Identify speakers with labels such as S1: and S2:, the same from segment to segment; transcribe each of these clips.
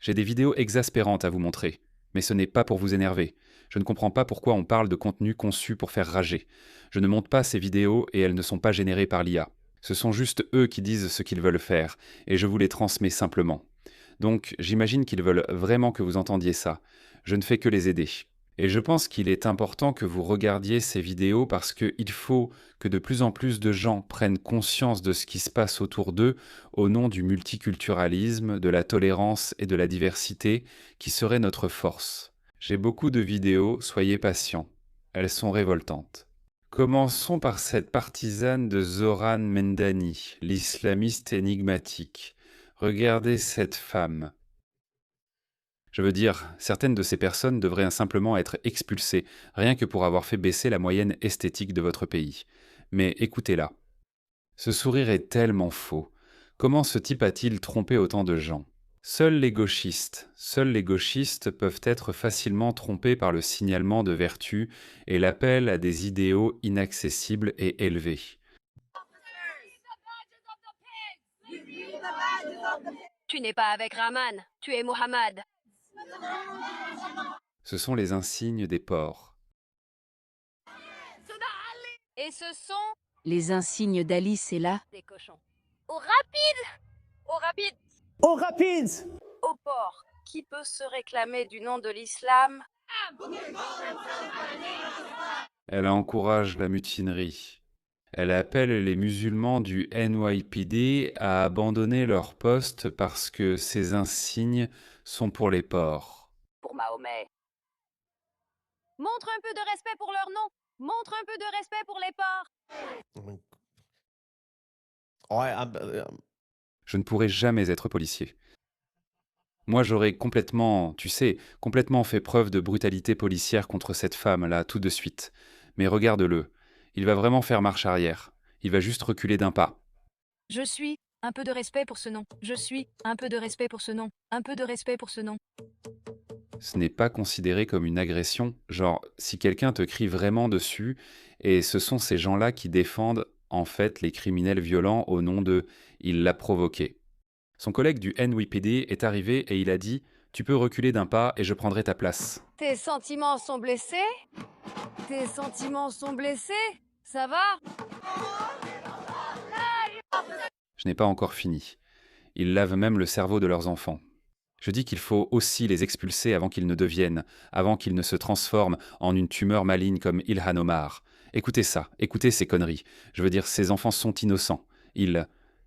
S1: J'ai des vidéos exaspérantes à vous montrer, mais ce n'est pas pour vous énerver. Je ne comprends pas pourquoi on parle de contenu conçu pour faire rager. Je ne monte pas ces vidéos et elles ne sont pas générées par l'IA. Ce sont juste eux qui disent ce qu'ils veulent faire, et je vous les transmets simplement. Donc, j'imagine qu'ils veulent vraiment que vous entendiez ça. Je ne fais que les aider. Et je pense qu'il est important que vous regardiez ces vidéos parce qu'il faut que de plus en plus de gens prennent conscience de ce qui se passe autour d'eux au nom du multiculturalisme, de la tolérance et de la diversité qui serait notre force. J'ai beaucoup de vidéos, soyez patients. Elles sont révoltantes. Commençons par cette partisane de Zoran Mendani, l'islamiste énigmatique. Regardez cette femme. Je veux dire, certaines de ces personnes devraient simplement être expulsées, rien que pour avoir fait baisser la moyenne esthétique de votre pays. Mais écoutez-la. Ce sourire est tellement faux. Comment ce type a-t-il trompé autant de gens? Seuls les gauchistes peuvent être facilement trompés par le signalement de vertu et l'appel à des idéaux inaccessibles et élevés.
S2: Tu n'es pas avec Rahman, tu es Mohammed.
S1: Ce sont les insignes des porcs.
S2: Et ce sont
S3: Les insignes d'Ali, c'est là.
S2: des cochons. Au rapide! Au rapide!
S4: Au rapides!
S2: Au porc. Qui peut se réclamer du nom de l'islam?
S1: Elle encourage la mutinerie. Elle appelle les musulmans du NYPD à abandonner leur poste parce que ces insignes sont pour les porcs.
S2: Pour Mahomet. Montre un peu de respect pour leur nom. Montre un peu de respect pour les porcs.
S5: Ouais,
S1: Je ne pourrai jamais être policier. Moi, j'aurais complètement, tu sais, complètement fait preuve de brutalité policière contre cette femme-là, tout de suite. Mais regarde-le. Il va vraiment faire marche arrière. Il va juste reculer d'un pas.
S2: Je suis un peu de respect pour ce nom. Je suis un peu de respect pour ce nom. Un peu de respect pour ce nom.
S1: Ce n'est pas considéré comme une agression. Genre, si quelqu'un te crie vraiment dessus, et ce sont ces gens-là qui défendent, en fait, les criminels violents au nom de « il l'a provoqué ». Son collègue du NYPD est arrivé et il a dit « Tu peux reculer d'un pas et je prendrai ta place ».
S2: Tes sentiments sont blessés? Tes sentiments sont blessés? Ça va?
S1: Je n'ai pas encore fini. Ils lavent même le cerveau de leurs enfants. Je dis qu'il faut aussi les expulser avant qu'ils ne deviennent, avant qu'ils ne se transforment en une tumeur maligne comme Ilhan Omar. Écoutez ça, écoutez ces conneries. Je veux dire, ces enfants sont innocents.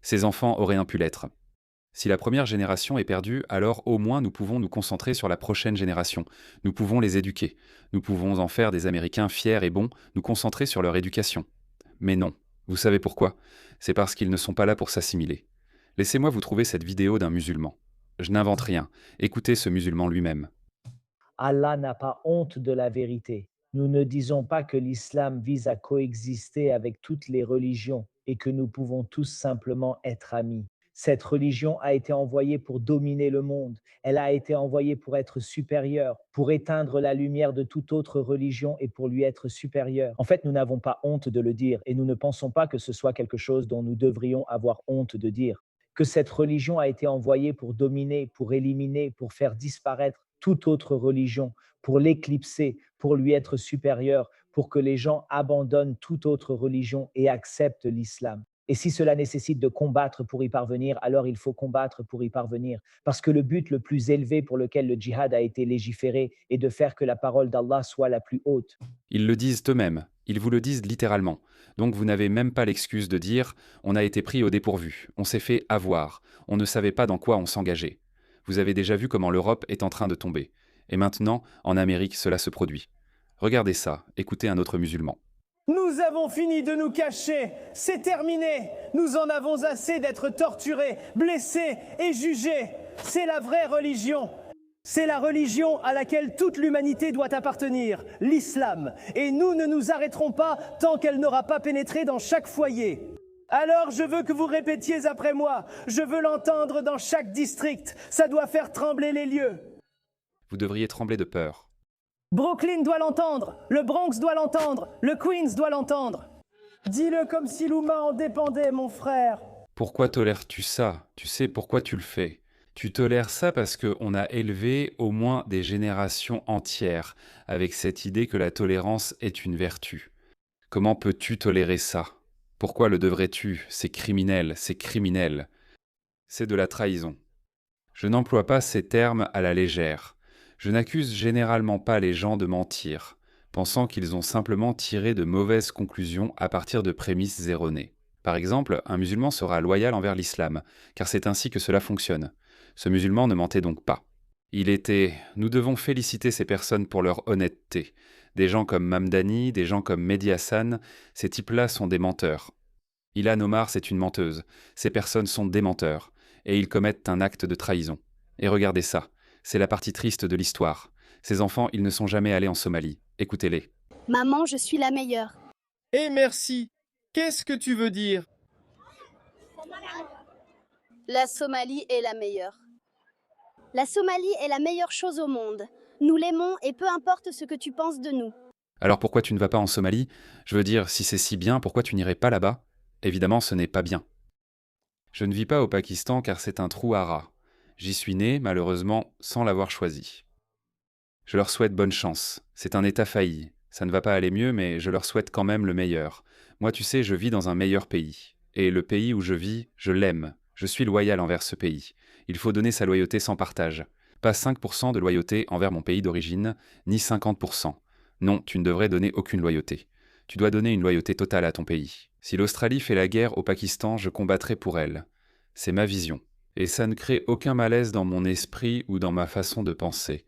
S1: Ces enfants auraient pu l'être. Si la première génération est perdue, alors au moins nous pouvons nous concentrer sur la prochaine génération. Nous pouvons les éduquer. Nous pouvons en faire des Américains fiers et bons, nous concentrer sur leur éducation. Mais non. Vous savez pourquoi? C'est parce qu'ils ne sont pas là pour s'assimiler. Laissez-moi vous trouver cette vidéo d'un musulman. Je n'invente rien. Écoutez ce musulman lui-même.
S4: Allah n'a pas honte de la vérité. Nous ne disons pas que l'islam vise à coexister avec toutes les religions et que nous pouvons tous simplement être amis. Cette religion a été envoyée pour dominer le monde. Elle a été envoyée pour être supérieure, pour éteindre la lumière de toute autre religion et pour lui être supérieure. En fait, nous n'avons pas honte de le dire et nous ne pensons pas que ce soit quelque chose dont nous devrions avoir honte de dire. Que cette religion a été envoyée pour dominer, pour éliminer, pour faire disparaître toute autre religion, pour l'éclipser, pour lui être supérieure, pour que les gens abandonnent toute autre religion et acceptent l'islam. Et si cela nécessite de combattre pour y parvenir, alors il faut combattre pour y parvenir. Parce que le but le plus élevé pour lequel le djihad a été légiféré est de faire que la parole d'Allah soit la plus haute.
S1: Ils le disent eux-mêmes. Ils vous le disent littéralement. Donc vous n'avez même pas l'excuse de dire « on a été pris au dépourvu, on s'est fait avoir, on ne savait pas dans quoi on s'engageait ». Vous avez déjà vu comment l'Europe est en train de tomber. Et maintenant, en Amérique, cela se produit. Regardez ça, écoutez un autre musulman.
S4: Nous avons fini de nous cacher, c'est terminé. Nous en avons assez d'être torturés, blessés et jugés. C'est la vraie religion. C'est la religion à laquelle toute l'humanité doit appartenir, l'islam. Et nous ne nous arrêterons pas tant qu'elle n'aura pas pénétré dans chaque foyer. Alors je veux que vous répétiez après moi. Je veux l'entendre dans chaque district. Ça doit faire trembler les lieux.
S1: Vous devriez trembler de peur.
S4: Brooklyn doit l'entendre, le Bronx doit l'entendre, le Queens doit l'entendre. Dis-le comme si l'Oumma en dépendait, mon frère.
S1: Pourquoi tolères-tu ça? Tu sais pourquoi tu le fais. Tu tolères ça parce qu'on a élevé au moins des générations entières avec cette idée que la tolérance est une vertu. Comment peux-tu tolérer ça? Pourquoi le devrais-tu? C'est criminel, c'est criminel. C'est de la trahison. Je n'emploie pas ces termes à la légère. Je n'accuse généralement pas les gens de mentir, pensant qu'ils ont simplement tiré de mauvaises conclusions à partir de prémices erronées. Par exemple, un musulman sera loyal envers l'islam, car c'est ainsi que cela fonctionne. Ce musulman ne mentait donc pas. Nous devons féliciter ces personnes pour leur honnêteté. Des gens comme Mamdani, des gens comme Mehdi Hassan, ces types-là sont des menteurs. Ilhan Omar, c'est une menteuse. Ces personnes sont des menteurs. Et ils commettent un acte de trahison. Et regardez ça, c'est la partie triste de l'histoire. Ces enfants, ils ne sont jamais allés en Somalie. Écoutez-les.
S5: Maman, je suis la meilleure.
S6: Et merci. Qu'est-ce que tu veux dire?
S5: La Somalie est la meilleure. La Somalie est la meilleure chose au monde. Nous l'aimons et peu importe ce que tu penses de nous.
S1: Alors pourquoi tu ne vas pas en Somalie? Je veux dire, si c'est si bien, pourquoi tu n'irais pas là-bas? Évidemment, ce n'est pas bien. Je ne vis pas au Pakistan car c'est un trou à rats. J'y suis né, malheureusement, sans l'avoir choisi. Je leur souhaite bonne chance. C'est un État failli. Ça ne va pas aller mieux, mais je leur souhaite quand même le meilleur. Moi, tu sais, je vis dans un meilleur pays. Et le pays où je vis, je l'aime. Je suis loyal envers ce pays. Il faut donner sa loyauté sans partage. Pas 5% de loyauté envers mon pays d'origine, ni 50%. Non, tu ne devrais donner aucune loyauté. Tu dois donner une loyauté totale à ton pays. Si l'Australie fait la guerre au Pakistan, je combattrai pour elle. C'est ma vision. Et ça ne crée aucun malaise dans mon esprit ou dans ma façon de penser.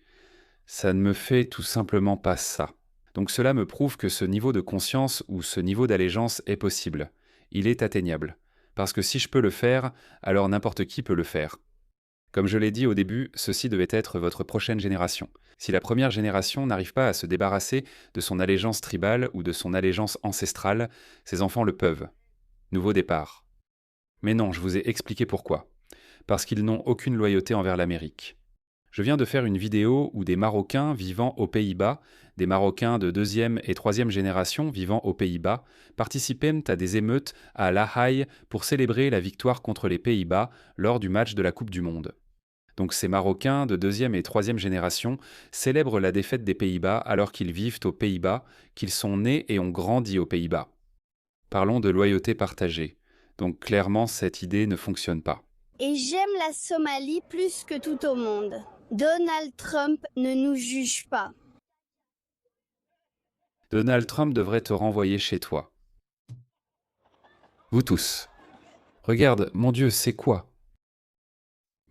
S1: Ça ne me fait tout simplement pas ça. Donc cela me prouve que ce niveau de conscience ou ce niveau d'allégeance est possible. Il est atteignable. Parce que si je peux le faire, alors n'importe qui peut le faire. Comme je l'ai dit au début, ceci devait être votre prochaine génération. Si la première génération n'arrive pas à se débarrasser de son allégeance tribale ou de son allégeance ancestrale, ses enfants le peuvent. Nouveau départ. Mais non, je vous ai expliqué pourquoi. Parce qu'ils n'ont aucune loyauté envers l'Amérique. Je viens de faire une vidéo où des Marocains vivant aux Pays-Bas, des Marocains de 2e et 3e génération vivant aux Pays-Bas, participaient à des émeutes à La Haye pour célébrer la victoire contre les Pays-Bas lors du match de la Coupe du Monde. Donc ces Marocains de 2e et 3e génération célèbrent la défaite des Pays-Bas alors qu'ils vivent aux Pays-Bas, qu'ils sont nés et ont grandi aux Pays-Bas. Parlons de loyauté partagée. Donc clairement, cette idée ne fonctionne pas.
S5: Et j'aime la Somalie plus que tout au monde. Donald Trump ne nous juge pas.
S1: Donald Trump devrait te renvoyer chez toi. Vous tous. Regarde, mon Dieu, c'est quoi?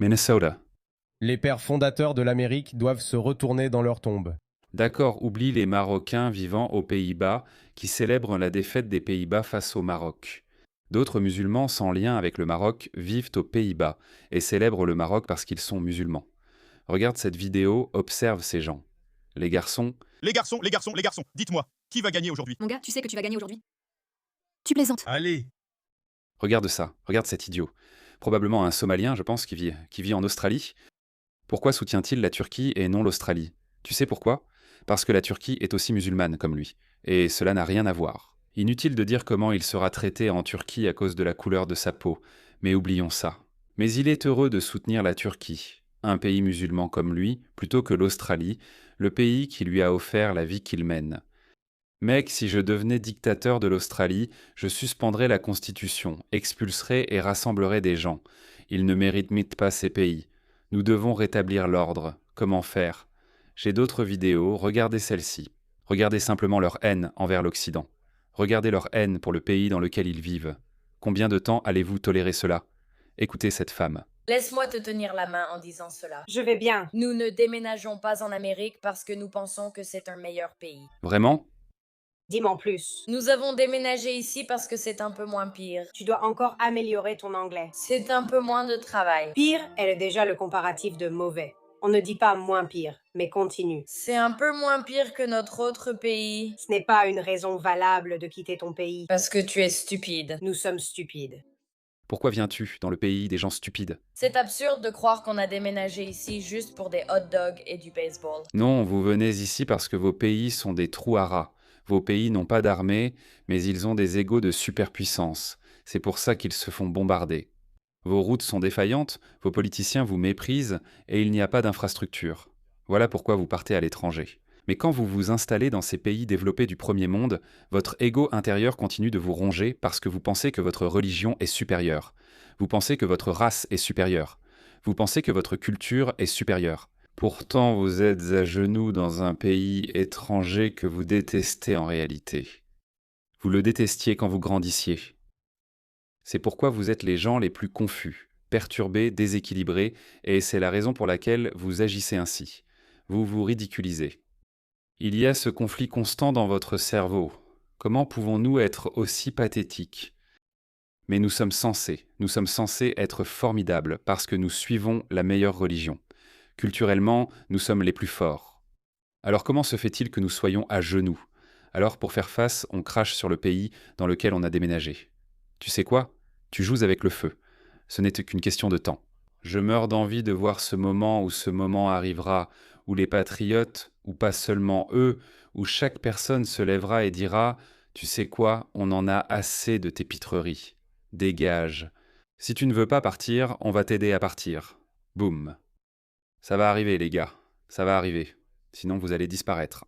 S1: Minnesota.
S6: Les pères fondateurs de l'Amérique doivent se retourner dans leur tombe.
S1: D'accord, oublie les Marocains vivant aux Pays-Bas qui célèbrent la défaite des Pays-Bas face au Maroc. D'autres musulmans sans lien avec le Maroc vivent aux Pays-Bas et célèbrent le Maroc parce qu'ils sont musulmans. Regarde cette vidéo, observe ces gens. Les garçons...
S7: Les garçons, dites-moi, qui va gagner aujourd'hui?
S8: Mon gars, tu sais que tu vas gagner aujourd'hui? Tu plaisantes.
S7: Allez.
S1: Regarde ça, regarde cet idiot. Probablement un Somalien, je pense, qui vit en Australie. Pourquoi soutient-il la Turquie et non l'Australie? Tu sais pourquoi? Parce que la Turquie est aussi musulmane comme lui. Et cela n'a rien à voir. Inutile de dire comment il sera traité en Turquie à cause de la couleur de sa peau, mais oublions ça. Mais il est heureux de soutenir la Turquie, un pays musulman comme lui, plutôt que l'Australie, le pays qui lui a offert la vie qu'il mène. Mec, si je devenais dictateur de l'Australie, je suspendrais la Constitution, expulserais et rassemblerais des gens. Ils ne méritent pas ces pays. Nous devons rétablir l'ordre. Comment faire? J'ai d'autres vidéos, regardez celle-ci. Regardez simplement leur haine envers l'Occident. Regardez leur haine pour le pays dans lequel ils vivent. Combien de temps allez-vous tolérer cela? Écoutez cette femme.
S9: Laisse-moi te tenir la main en disant cela.
S10: Je vais bien.
S9: Nous ne déménageons pas en Amérique parce que nous pensons que c'est un meilleur pays.
S1: Vraiment?
S10: Dis-moi en plus.
S9: Nous avons déménagé ici parce que c'est un peu moins pire.
S10: Tu dois encore améliorer ton anglais.
S9: C'est un peu moins de travail.
S10: Pire, elle est déjà le comparatif de mauvais. On ne dit pas moins pire, mais continue.
S9: C'est un peu moins pire que notre autre pays.
S10: Ce n'est pas une raison valable de quitter ton pays.
S9: Parce que tu es stupide.
S10: Nous sommes stupides.
S1: Pourquoi viens-tu dans le pays des gens stupides?
S9: C'est absurde de croire qu'on a déménagé ici juste pour des hot dogs et du baseball.
S1: Non, vous venez ici parce que vos pays sont des trous à rats. Vos pays n'ont pas d'armée, mais ils ont des égos de superpuissance. C'est pour ça qu'ils se font bombarder. Vos routes sont défaillantes, vos politiciens vous méprisent et il n'y a pas d'infrastructure. Voilà pourquoi vous partez à l'étranger. Mais quand vous vous installez dans ces pays développés du premier monde, votre ego intérieur continue de vous ronger parce que vous pensez que votre religion est supérieure. Vous pensez que votre race est supérieure. Vous pensez que votre culture est supérieure. Pourtant, vous êtes à genoux dans un pays étranger que vous détestez en réalité. Vous le détestiez quand vous grandissiez. C'est pourquoi vous êtes les gens les plus confus, perturbés, déséquilibrés, et c'est la raison pour laquelle vous agissez ainsi. Vous vous ridiculisez. Il y a ce conflit constant dans votre cerveau. Comment pouvons-nous être aussi pathétiques ? Mais nous sommes censés être formidables parce que nous suivons la meilleure religion. Culturellement, nous sommes les plus forts. Alors comment se fait-il que nous soyons à genoux ? Alors pour faire face, on crache sur le pays dans lequel on a déménagé. Tu sais quoi ? Tu joues avec le feu. Ce n'est qu'une question de temps. Je meurs d'envie de voir ce moment où ce moment arrivera, où les patriotes, ou pas seulement eux, où chaque personne se lèvera et dira « Tu sais quoi, on en a assez de tes pitreries. Dégage. Si tu ne veux pas partir, on va t'aider à partir. Boum. » Ça va arriver, les gars. Ça va arriver. Sinon, vous allez disparaître.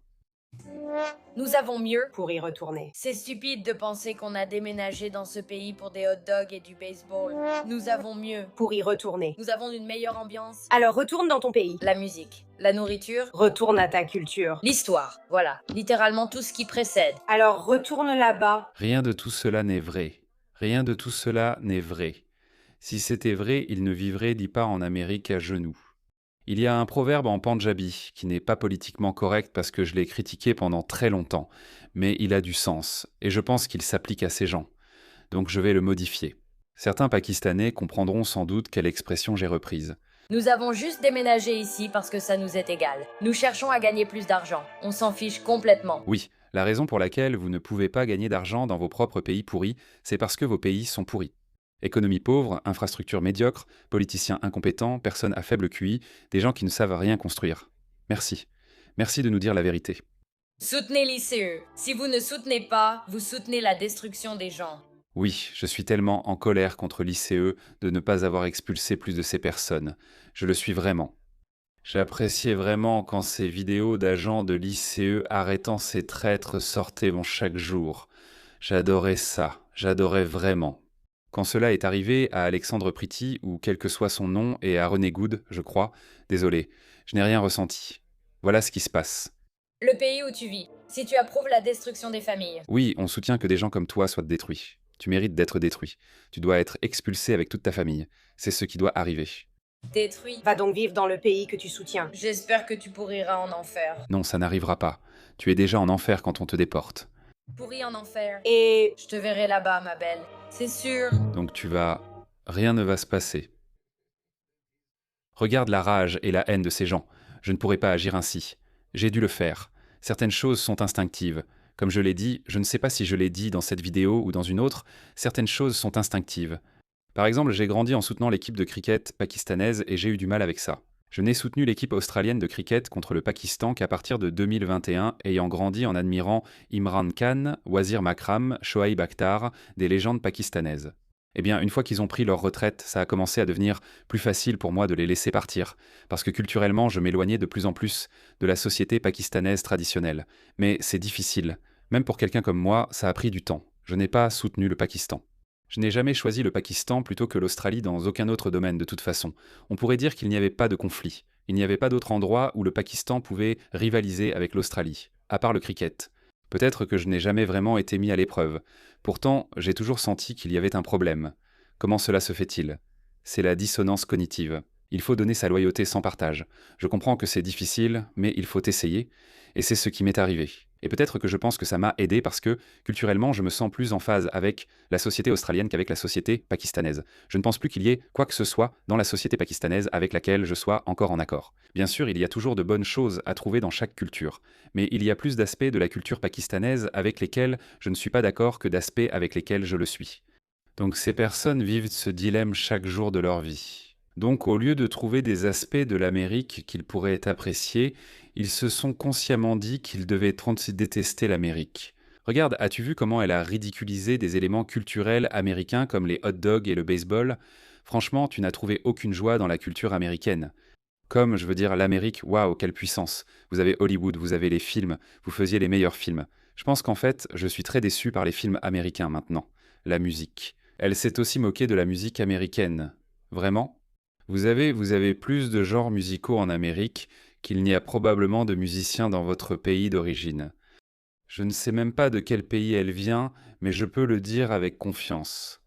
S9: Nous avons mieux
S10: pour y retourner.
S9: C'est stupide de penser qu'on a déménagé dans ce pays pour des hot dogs et du baseball. Nous avons mieux
S10: pour y retourner.
S9: Nous avons une meilleure ambiance.
S10: Alors retourne dans ton pays.
S9: La musique, la nourriture,
S10: retourne à ta culture.
S9: L'histoire, voilà, littéralement tout ce qui précède.
S10: Alors retourne là-bas.
S1: Rien de tout cela n'est vrai. Rien de tout cela n'est vrai. Si c'était vrai, il ne vivrait dit pas en Amérique à genoux. Il y a un proverbe en Pandjabi qui n'est pas politiquement correct parce que je l'ai critiqué pendant très longtemps, mais il a du sens, et je pense qu'il s'applique à ces gens. Donc je vais le modifier. Certains Pakistanais comprendront sans doute quelle expression j'ai reprise.
S9: Nous avons juste déménagé ici parce que ça nous est égal. Nous cherchons à gagner plus d'argent. On s'en fiche complètement.
S1: Oui, la raison pour laquelle vous ne pouvez pas gagner d'argent dans vos propres pays pourris, c'est parce que vos pays sont pourris. Économie pauvre, infrastructures médiocres, politiciens incompétents, personnes à faible QI, des gens qui ne savent rien construire. Merci. Merci de nous dire la vérité.
S9: Soutenez l'ICE. Si vous ne soutenez pas, vous soutenez la destruction des gens.
S1: Oui, je suis tellement en colère contre l'ICE de ne pas avoir expulsé plus de ces personnes. Je le suis vraiment. J'appréciais vraiment quand ces vidéos d'agents de l'ICE arrêtant ces traîtres sortaient chaque jour. J'adorais ça, j'adorais vraiment. Quand cela est arrivé à Alexandre Pretty, ou quel que soit son nom, et à René Good, je crois, désolé, je n'ai rien ressenti. Voilà ce qui se passe.
S9: Le pays où tu vis, si tu approuves la destruction des familles.
S1: Oui, on soutient que des gens comme toi soient détruits. Tu mérites d'être détruit. Tu dois être expulsé avec toute ta famille. C'est ce qui doit arriver.
S9: Détruit.
S10: Va donc vivre dans le pays que tu soutiens.
S9: J'espère que tu pourriras en enfer.
S1: Non, ça n'arrivera pas. Tu es déjà en enfer quand on te déporte.
S9: Pourri en enfer.
S10: Et
S9: je te verrai là-bas, ma belle. C'est sûr.
S1: Donc rien ne va se passer. Regarde la rage et la haine de ces gens. Je ne pourrais pas agir ainsi. J'ai dû le faire. Certaines choses sont instinctives. Comme je l'ai dit, je ne sais pas si je l'ai dit dans cette vidéo ou dans une autre, certaines choses sont instinctives. Par exemple, j'ai grandi en soutenant l'équipe de cricket pakistanaise et j'ai eu du mal avec ça. Je n'ai soutenu l'équipe australienne de cricket contre le Pakistan qu'à partir de 2021, ayant grandi en admirant Imran Khan, Wazir Makram, Shoaib Akhtar, des légendes pakistanaises. Eh bien, une fois qu'ils ont pris leur retraite, ça a commencé à devenir plus facile pour moi de les laisser partir, parce que culturellement, je m'éloignais de plus en plus de la société pakistanaise traditionnelle. Mais c'est difficile. Même pour quelqu'un comme moi, ça a pris du temps. Je n'ai pas soutenu le Pakistan. Je n'ai jamais choisi le Pakistan plutôt que l'Australie dans aucun autre domaine de toute façon. On pourrait dire qu'il n'y avait pas de conflit. Il n'y avait pas d'autre endroit où le Pakistan pouvait rivaliser avec l'Australie, à part le cricket. Peut-être que je n'ai jamais vraiment été mis à l'épreuve. Pourtant, j'ai toujours senti qu'il y avait un problème. Comment cela se fait-il ? C'est la dissonance cognitive. Il faut donner sa loyauté sans partage. Je comprends que c'est difficile, mais il faut essayer, et c'est ce qui m'est arrivé. Et peut-être que je pense que ça m'a aidé parce que, culturellement, je me sens plus en phase avec la société australienne qu'avec la société pakistanaise. Je ne pense plus qu'il y ait quoi que ce soit dans la société pakistanaise avec laquelle je sois encore en accord. Bien sûr, il y a toujours de bonnes choses à trouver dans chaque culture, mais il y a plus d'aspects de la culture pakistanaise avec lesquels je ne suis pas d'accord que d'aspects avec lesquels je le suis. Donc ces personnes vivent ce dilemme chaque jour de leur vie. Donc, au lieu de trouver des aspects de l'Amérique qu'ils pourraient apprécier, ils se sont consciemment dit qu'ils devaient détester l'Amérique. Regarde, as-tu vu comment elle a ridiculisé des éléments culturels américains comme les hot dogs et le baseball ? Franchement, tu n'as trouvé aucune joie dans la culture américaine. Comme, je veux dire, l'Amérique, waouh, quelle puissance. Vous avez Hollywood, vous avez les films, vous faisiez les meilleurs films. Je pense qu'en fait, je suis très déçu par les films américains maintenant. La musique. Elle s'est aussi moquée de la musique américaine. Vraiment? Vous avez plus de genres musicaux en Amérique qu'il n'y a probablement de musiciens dans votre pays d'origine. Je ne sais même pas de quel pays elle vient, mais je peux le dire avec confiance.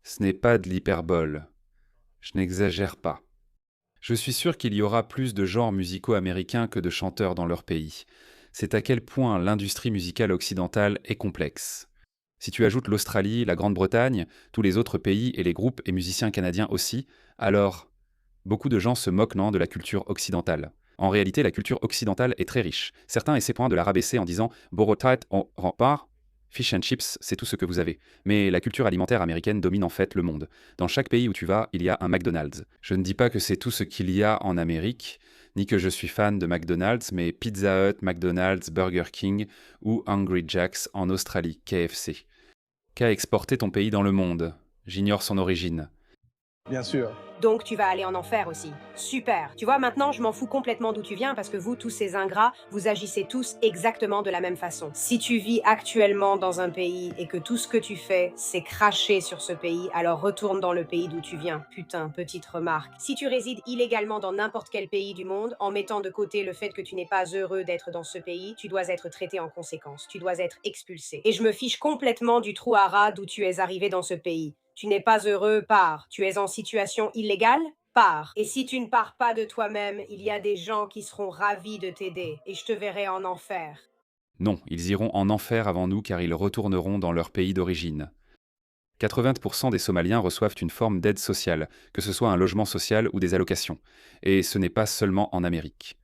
S1: Ce n'est pas de l'hyperbole. Je n'exagère pas. Je suis sûr qu'il y aura plus de genres musicaux américains que de chanteurs dans leur pays. C'est à quel point l'industrie musicale occidentale est complexe. Si tu ajoutes l'Australie, la Grande-Bretagne, tous les autres pays et les groupes et musiciens canadiens aussi, alors beaucoup de gens se moquent non, de la culture occidentale. En réalité, la culture occidentale est très riche. Certains essaient point de la rabaisser en disant « Borotite, on rempart, fish and chips, c'est tout ce que vous avez ». Mais la culture alimentaire américaine domine en fait le monde. Dans chaque pays où tu vas, il y a un McDonald's. Je ne dis pas que c'est tout ce qu'il y a en Amérique, ni que je suis fan de McDonald's, mais Pizza Hut, McDonald's, Burger King ou Hungry Jack's en Australie, KFC. Qu'a exporté ton pays dans le monde? J'ignore son origine.
S11: Bien sûr.
S10: Donc tu vas aller en enfer aussi. Super. Tu vois, maintenant, je m'en fous complètement d'où tu viens parce que vous, tous ces ingrats, vous agissez tous exactement de la même façon. Si tu vis actuellement dans un pays et que tout ce que tu fais, c'est cracher sur ce pays, alors retourne dans le pays d'où tu viens. Putain, petite remarque. Si tu résides illégalement dans n'importe quel pays du monde, en mettant de côté le fait que tu n'es pas heureux d'être dans ce pays, tu dois être traité en conséquence. Tu dois être expulsé. Et je me fiche complètement du trou à rats d'où tu es arrivé dans ce pays. Tu n'es pas heureux, pars. Tu es en situation illégale, pars. Et si tu ne pars pas de toi-même, il y a des gens qui seront ravis de t'aider. Et je te verrai en enfer.
S1: Non, ils iront en enfer avant nous car ils retourneront dans leur pays d'origine. 80% des Somaliens reçoivent une forme d'aide sociale, que ce soit un logement social ou des allocations. Et ce n'est pas seulement en Amérique.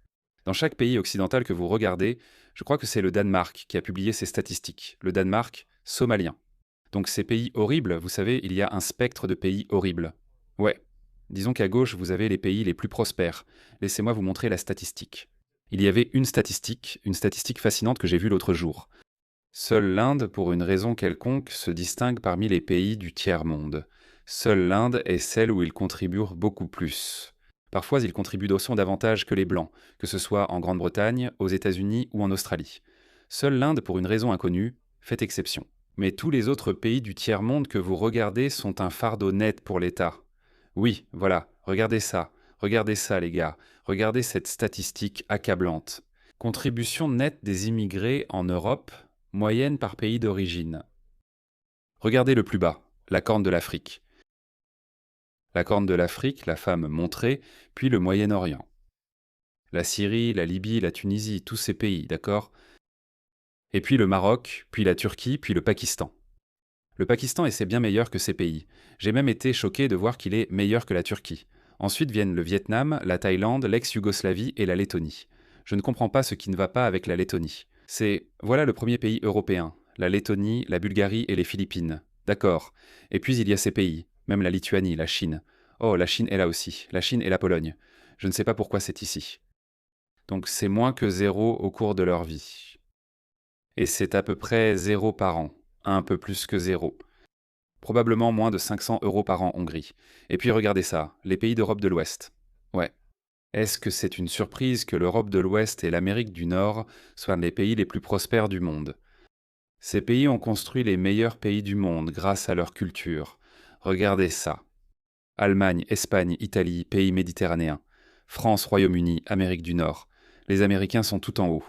S1: Dans chaque pays occidental que vous regardez, je crois que c'est le Danemark qui a publié ces statistiques. Le Danemark somalien. Donc ces pays horribles, vous savez, il y a un spectre de pays horribles. Ouais. Disons qu'à gauche, vous avez les pays les plus prospères. Laissez-moi vous montrer la statistique. Il y avait une statistique fascinante que j'ai vue l'autre jour. Seule l'Inde, pour une raison quelconque, se distingue parmi les pays du tiers-monde. Seule l'Inde est celle où ils contribuent beaucoup plus. Parfois, ils contribuent d'aussi davantage que les Blancs, que ce soit en Grande-Bretagne, aux États-Unis ou en Australie. Seule l'Inde, pour une raison inconnue, fait exception. Mais tous les autres pays du tiers-monde que vous regardez sont un fardeau net pour l'État. Oui, voilà, regardez ça les gars, regardez cette statistique accablante. Contribution nette des immigrés en Europe, moyenne par pays d'origine. Regardez le plus bas, la Corne de l'Afrique. La Corne de l'Afrique, la femme montrée, puis le Moyen-Orient. La Syrie, la Libye, la Tunisie, tous ces pays, d'accord ? Et puis le Maroc, puis la Turquie, puis le Pakistan. Le Pakistan essaie bien meilleur que ces pays. J'ai même été choqué de voir qu'il est meilleur que la Turquie. Ensuite viennent le Vietnam, la Thaïlande, l'ex-Yougoslavie et la Lettonie. Je ne comprends pas ce qui ne va pas avec la Lettonie. Voilà le premier pays européen, la Lettonie, la Bulgarie et les Philippines. D'accord. Et puis il y a ces pays, même la Lituanie, la Chine. Oh, la Chine est là aussi, la Chine et la Pologne. Je ne sais pas pourquoi c'est ici. Donc c'est moins que 0 au cours de leur vie. Et c'est à peu près 0 par an, un peu plus que 0. Probablement moins de 500 € par an Hongrie. Et puis regardez ça, les pays d'Europe de l'Ouest. Ouais. Est-ce que c'est une surprise que l'Europe de l'Ouest et l'Amérique du Nord soient les pays les plus prospères du monde? Ces pays ont construit les meilleurs pays du monde grâce à leur culture. Regardez ça. Allemagne, Espagne, Italie, pays méditerranéens. France, Royaume-Uni, Amérique du Nord. Les Américains sont tout en haut.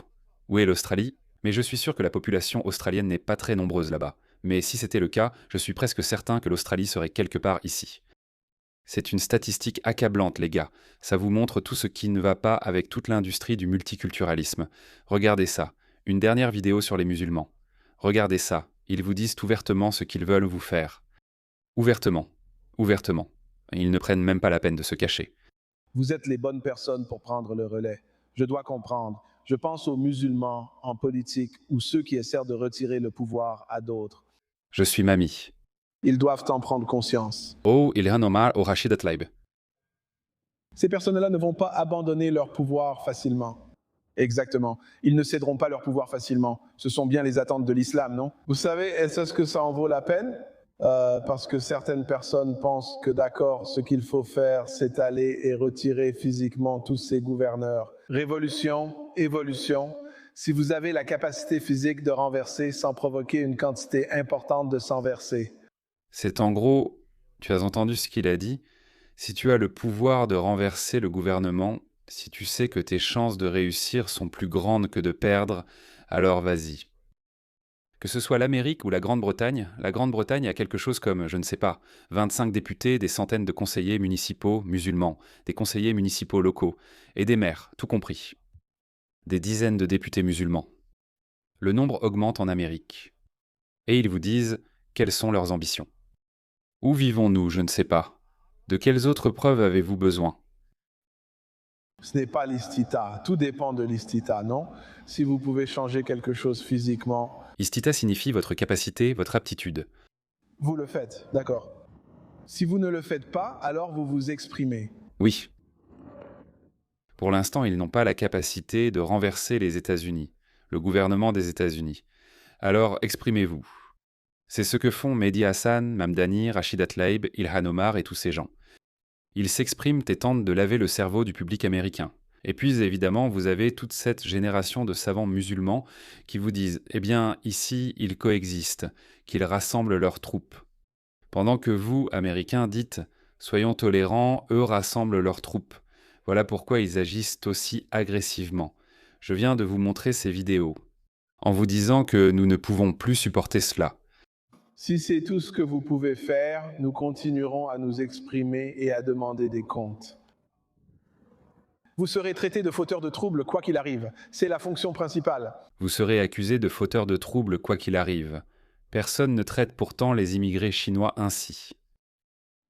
S1: Où est l'Australie? Mais je suis sûr que la population australienne n'est pas très nombreuse là-bas. Mais si c'était le cas, je suis presque certain que l'Australie serait quelque part ici. C'est une statistique accablante, les gars. Ça vous montre tout ce qui ne va pas avec toute l'industrie du multiculturalisme. Regardez ça. Une dernière vidéo sur les musulmans. Regardez ça. Ils vous disent ouvertement ce qu'ils veulent vous faire. Ouvertement. Ouvertement. Ils ne prennent même pas la peine de se cacher.
S11: Vous êtes les bonnes personnes pour prendre le relais. Je dois comprendre. Je pense aux musulmans en politique ou ceux qui essaient de retirer le pouvoir à d'autres.
S1: Je suis Mami.
S11: Ils doivent en prendre conscience.
S1: Oh, Ilhan Omar ou Rachid Tlaib.
S11: Ces personnes-là ne vont pas abandonner leur pouvoir facilement. Exactement. Ils ne céderont pas leur pouvoir facilement. Ce sont bien les attentes de l'islam, non? Vous savez, est-ce que ça en vaut la peine? parce que certaines personnes pensent que d'accord, ce qu'il faut faire, c'est aller et retirer physiquement tous ces gouverneurs. Révolution, évolution. Si vous avez la capacité physique de renverser sans provoquer une quantité importante de sang versé.
S1: C'est en gros, tu as entendu ce qu'il a dit, si tu as le pouvoir de renverser le gouvernement, si tu sais que tes chances de réussir sont plus grandes que de perdre, alors vas-y. Que ce soit l'Amérique ou la Grande-Bretagne a quelque chose comme, je ne sais pas, 25 députés, des centaines de conseillers municipaux musulmans, des conseillers municipaux locaux, et des maires, tout compris. Des dizaines de députés musulmans. Le nombre augmente en Amérique. Et ils vous disent quelles sont leurs ambitions. Où vivons-nous, je ne sais pas. De quelles autres preuves avez-vous besoin?
S11: Ce n'est pas l'istita. Tout dépend de l'istita, non? Si vous pouvez changer quelque chose physiquement.
S1: Istita signifie votre capacité, votre aptitude.
S11: Vous le faites, d'accord. Si vous ne le faites pas, alors vous vous exprimez.
S1: Oui. Pour l'instant, ils n'ont pas la capacité de renverser les États-Unis, le gouvernement des États-Unis. Alors, exprimez-vous. C'est ce que font Mehdi Hassan, Mamdani, Rachida Tlaib, Ilhan Omar et tous ces gens. Ils s'expriment et tentent de laver le cerveau du public américain. Et puis, évidemment, vous avez toute cette génération de savants musulmans qui vous disent « Eh bien, ici, ils coexistent, qu'ils rassemblent leurs troupes. » Pendant que vous, Américains, dites « Soyons tolérants, eux rassemblent leurs troupes. » Voilà pourquoi ils agissent aussi agressivement. Je viens de vous montrer ces vidéos, en vous disant que nous ne pouvons plus supporter cela.
S11: Si c'est tout ce que vous pouvez faire, nous continuerons à nous exprimer et à demander des comptes. Vous serez traité de fauteur de troubles quoi qu'il arrive. C'est la fonction principale.
S1: Vous serez accusé de fauteur de troubles quoi qu'il arrive. Personne ne traite pourtant les immigrés chinois ainsi.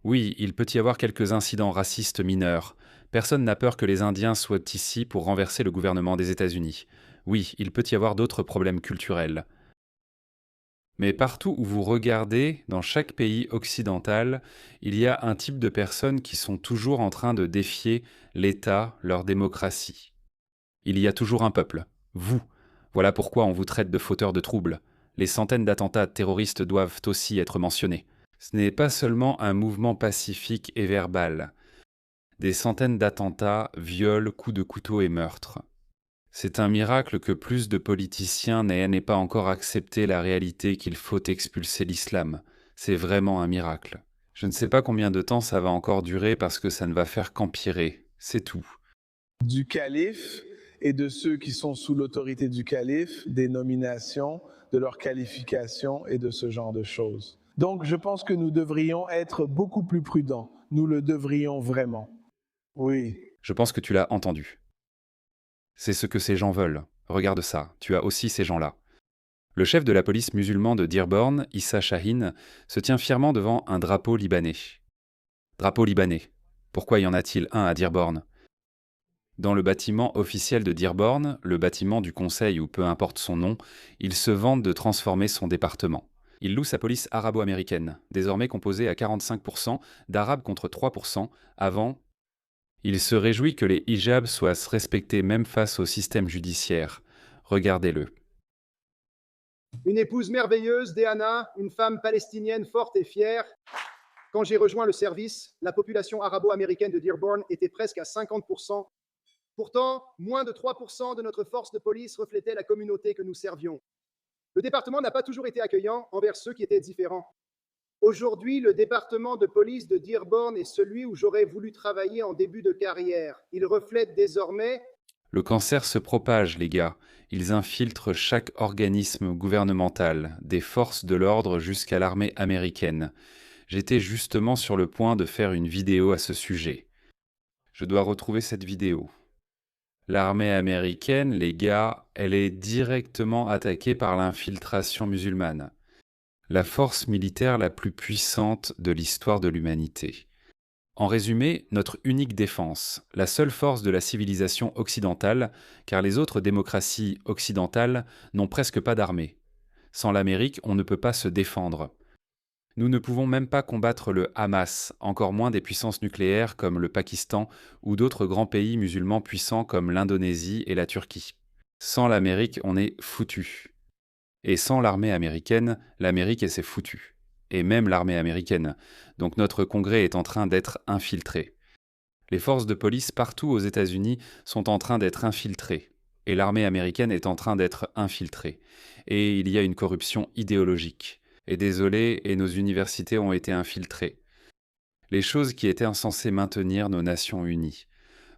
S1: Oui, il peut y avoir quelques incidents racistes mineurs. Personne n'a peur que les Indiens soient ici pour renverser le gouvernement des États-Unis. Oui, il peut y avoir d'autres problèmes culturels. Mais partout où vous regardez, dans chaque pays occidental, il y a un type de personnes qui sont toujours en train de défier l'État, leur démocratie. Il y a toujours un peuple, vous. Voilà pourquoi on vous traite de fauteur de troubles. Les centaines d'attentats terroristes doivent aussi être mentionnés. Ce n'est pas seulement un mouvement pacifique et verbal. Des centaines d'attentats, viols, coups de couteau et meurtres. C'est un miracle que plus de politiciens n'aient pas encore accepté la réalité qu'il faut expulser l'islam. C'est vraiment un miracle. Je ne sais pas combien de temps ça va encore durer parce que ça ne va faire qu'empirer. C'est tout.
S11: Du calife et de ceux qui sont sous l'autorité du calife, des nominations, de leurs qualifications et de ce genre de choses. Donc je pense que nous devrions être beaucoup plus prudents. Nous le devrions vraiment. Oui.
S1: Je pense que tu l'as entendu. C'est ce que ces gens veulent. Regarde ça, tu as aussi ces gens-là. Le chef de la police musulmane de Dearborn, Issa Shaheen, se tient fièrement devant un drapeau libanais. Drapeau libanais. Pourquoi y en a-t-il un à Dearborn? Dans le bâtiment officiel de Dearborn, le bâtiment du conseil ou peu importe son nom, il se vante de transformer son département. Il loue sa police arabo-américaine, désormais composée à 45% d'Arabes contre 3% avant. Il se réjouit que les hijabs soient respectés même face au système judiciaire. Regardez-le.
S12: Une épouse merveilleuse, Deana, une femme palestinienne forte et fière. Quand j'ai rejoint le service, la population arabo-américaine de Dearborn était presque à 50%. Pourtant, moins de 3% de notre force de police reflétait la communauté que nous servions. Le département n'a pas toujours été accueillant envers ceux qui étaient différents. Aujourd'hui, le département de police de Dearborn est celui où j'aurais voulu travailler en début de carrière. Il reflète désormais...
S1: Le cancer se propage, les gars. Ils infiltrent chaque organisme gouvernemental, des forces de l'ordre jusqu'à l'armée américaine. J'étais justement sur le point de faire une vidéo à ce sujet. Je dois retrouver cette vidéo. L'armée américaine, les gars, elle est directement attaquée par l'infiltration musulmane. La force militaire la plus puissante de l'histoire de l'humanité. En résumé, notre unique défense, la seule force de la civilisation occidentale, car les autres démocraties occidentales n'ont presque pas d'armée. Sans l'Amérique, on ne peut pas se défendre. Nous ne pouvons même pas combattre le Hamas, encore moins des puissances nucléaires comme le Pakistan ou d'autres grands pays musulmans puissants comme l'Indonésie et la Turquie. Sans l'Amérique, on est foutu. Et sans l'armée américaine, l'Amérique, c'est foutu. et même l'armée américaine. Donc notre Congrès est en train d'être infiltré. Les forces de police partout aux États-Unis sont en train d'être infiltrées, et l'armée américaine est en train d'être infiltrée. Et il y a une corruption idéologique. Et désolé, et nos universités ont été infiltrées. Les choses qui étaient censées maintenir nos nations unies.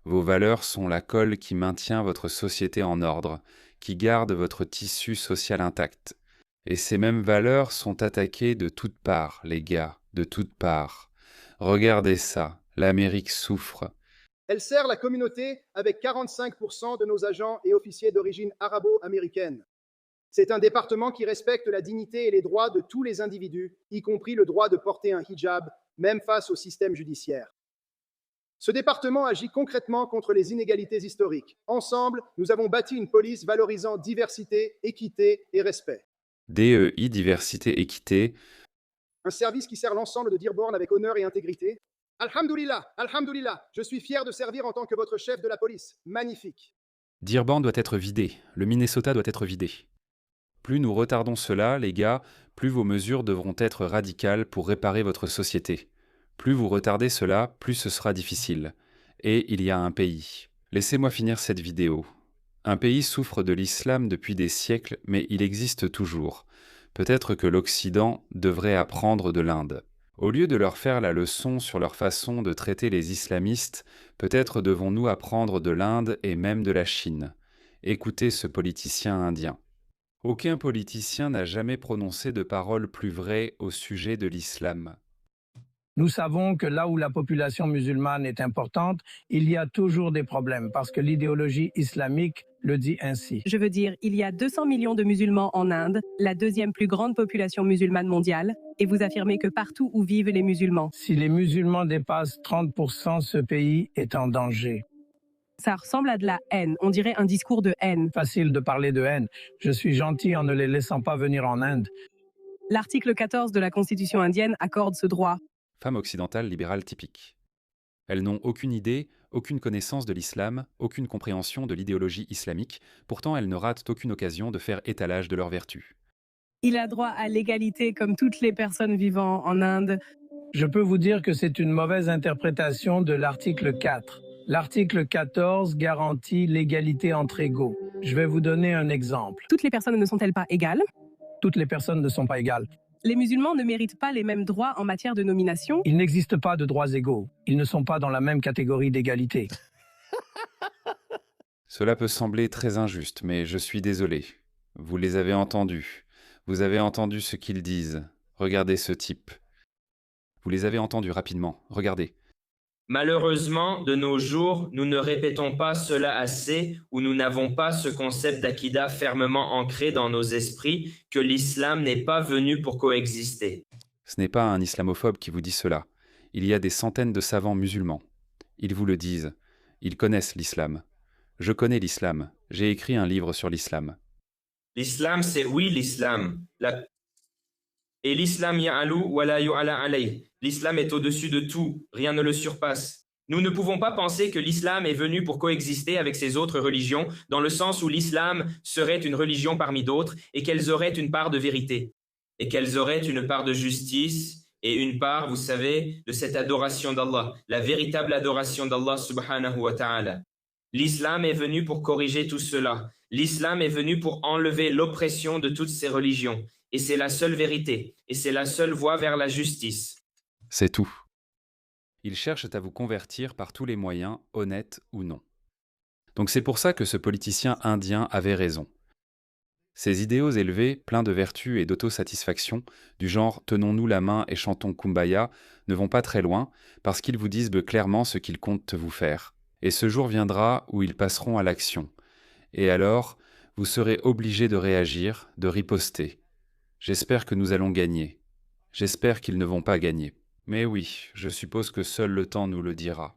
S1: Vos valeurs sont la colle qui maintient votre société en ordre, qui garde votre tissu social intact. Et ces mêmes valeurs sont attaquées de toutes parts, les gars, de toutes parts. Regardez ça, l'Amérique souffre.
S12: Elle sert la communauté avec 45% de nos agents et officiers d'origine arabo-américaine. C'est un département qui respecte la dignité et les droits de tous les individus, y compris le droit de porter un hijab, même face au système judiciaire. Ce département agit concrètement contre les inégalités historiques. Ensemble, nous avons bâti une police valorisant diversité, équité et respect.
S1: DEI, diversité, équité.
S12: Un service qui sert l'ensemble de Dearborn avec honneur et intégrité. Alhamdoulilah, alhamdoulilah, je suis fier de servir en tant que votre chef de la police. Magnifique.
S1: Dearborn doit être vidé, le Minnesota doit être vidé. Plus nous retardons cela, les gars, plus vos mesures devront être radicales pour réparer votre société. Plus vous retardez cela, plus ce sera difficile. Et il y a un pays. Laissez-moi finir cette vidéo. Un pays souffre de l'islam depuis des siècles, mais il existe toujours. Peut-être que l'Occident devrait apprendre de l'Inde. Au lieu de leur faire la leçon sur leur façon de traiter les islamistes, peut-être devons-nous apprendre de l'Inde et même de la Chine. Écoutez ce politicien indien. Aucun politicien n'a jamais prononcé de paroles plus vraies au sujet de l'islam.
S13: Nous savons que là où la population musulmane est importante, il y a toujours des problèmes parce que l'idéologie islamique le dit ainsi.
S14: Je veux dire, il y a 200 millions de musulmans en Inde, la deuxième plus grande population musulmane mondiale, et vous affirmez que partout où vivent les musulmans.
S13: Si les musulmans dépassent 30%, ce pays est en danger.
S14: Ça ressemble à de la haine, on dirait un discours de haine.
S13: Facile de parler de haine. Je suis gentil en ne les laissant pas venir en Inde.
S14: L'article 14 de la Constitution indienne accorde ce droit.
S1: Femmes occidentales libérales typiques. Elles n'ont aucune idée, aucune connaissance de l'islam, aucune compréhension de l'idéologie islamique, pourtant elles ne ratent aucune occasion de faire étalage de leurs vertus.
S14: Il a droit à l'égalité comme toutes les personnes vivant en Inde.
S13: Je peux vous dire que c'est une mauvaise interprétation de l'article 4. L'article 14 garantit l'égalité entre égaux. Je vais vous donner un exemple.
S14: Toutes les personnes ne sont-elles pas égales?
S13: Toutes les personnes ne sont pas égales.
S14: Les musulmans ne méritent pas les mêmes droits en matière de nomination?
S13: Il n'existe pas de droits égaux. Ils ne sont pas dans la même catégorie d'égalité.
S1: Cela peut sembler très injuste, mais je suis désolé. Vous les avez entendus. Vous avez entendu ce qu'ils disent. Regardez ce type. Vous les avez entendus rapidement. Regardez.
S15: Malheureusement, de nos jours, nous ne répétons pas cela assez ou nous n'avons pas ce concept d'Aqida fermement ancré dans nos esprits que l'islam n'est pas venu pour coexister.
S1: Ce n'est pas un islamophobe qui vous dit cela. Il y a des centaines de savants musulmans. Ils vous le disent. Ils connaissent l'islam. Je connais l'islam. J'ai écrit un livre sur l'islam.
S15: L'islam, c'est oui l'islam. Et l'islam ya'alu wa la yu'ala alayh. L'islam est au-dessus de tout, rien ne le surpasse. Nous ne pouvons pas penser que l'islam est venu pour coexister avec ces autres religions, dans le sens où l'islam serait une religion parmi d'autres et qu'elles auraient une part de vérité, et qu'elles auraient une part de justice et une part, vous savez, de cette adoration d'Allah, la véritable adoration d'Allah subhanahu wa ta'ala. L'islam est venu pour corriger tout cela. L'islam est venu pour enlever l'oppression de toutes ces religions. Et c'est la seule vérité, et c'est la seule voie vers la justice.
S1: C'est tout. Ils cherchent à vous convertir par tous les moyens, honnêtes ou non. Donc c'est pour ça que ce politicien indien avait raison. Ces idéaux élevés, pleins de vertus et d'autosatisfaction, du genre « tenons-nous la main et chantons Kumbaya », ne vont pas très loin, parce qu'ils vous disent clairement ce qu'ils comptent vous faire. Et ce jour viendra où ils passeront à l'action. Et alors, vous serez obligés de réagir, de riposter. J'espère que nous allons gagner. J'espère qu'ils ne vont pas gagner. Mais oui, je suppose que seul le temps nous le dira.